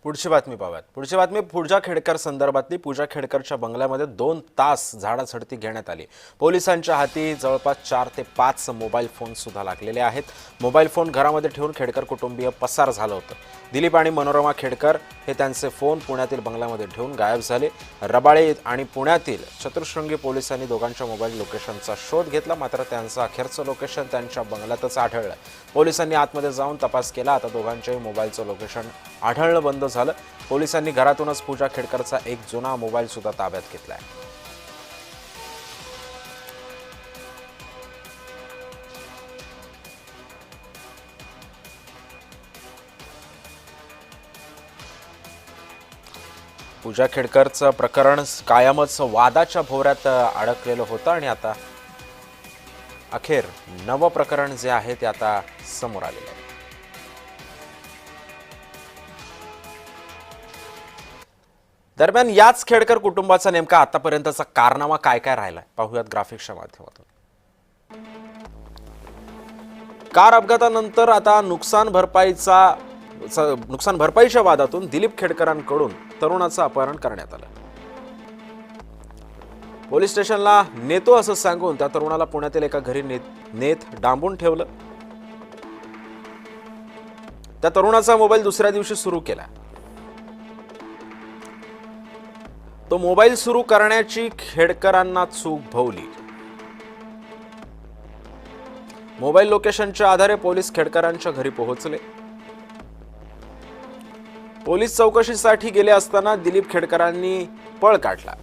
पुढची बातमी पाहूयात। पुढची बातमी पूजा खेडकर संदर्भातली। पूजा खेडकरच्या बंगल्यामध्ये 2 तास झाडाझडती घेण्यात आली। पोलिसांच्या हाती जवळपास 4 ते 5 मोबाईल फोन सुद्धा लागलेले आहेत। मोबाईल फोन घरामध्ये ठेवून खेडकर कुटुंबीय पसार झालं होतं। दिलीप आणि मनोरमा खेडकर हे त्यांचे फोन पुण्यातील बंगल्यामध्ये ठेवून गायब झाले। रबाळे आणि पुण्यातील चतुर्शृंगी पोलिसांनी दोघांच्या मोबाईल लोकेशनचा शोध घेतला, मात्र त्यांचं अखेरचं लोकेशन त्यांच्या बंगल्यातच आढळलं। पोलिसांनी आतमध्ये जाऊन तपास केला। आता दोघांच्याही मोबाईलचं लोकेशन आढळणं बंद झालं। पोलिसांनी घरातूनच पूजा खेडकरचा एक जुना मोबाईल सुद्धा ताब्यात घेतलाय। पूजा खेडकरचं प्रकरण कायमच वादाच्या भोवऱ्यात अडकलेलं होतं आणि आता अखेर नवं प्रकरण जे आहे ते आता समोर आलेलं आहे। दरम्यान याच खेडकर कुटुंबाचा नेमका आतापर्यंतचा कारनामा काय काय राहिलाय पाहूयात ग्राफिक्सच्या माध्यमातून। कार अपघातानंतर आता नुकसान भरपाईच्या वादातून दिलीप खेडकरांकडून तरुणाचं अपहरण करण्यात आलं। पोलीस स्टेशनला नेतो असं सांगून त्या तरुणाला पुण्यातील एका घरी नेत डांबून ठेवलं। त्या तरुणाचा मोबाईल दुसऱ्या दिवशी सुरू केला। तो मोबाईल सुरू करण्याची खेडकरांना चूक भोवली। मोबाईल लोकेशनच्या आधारे पोलीस खेडकरांच्या घरी पोहोचले। पोलीस चौकशीसाठी गेले असताना दिलीप खेडकरांनी पळ काढला।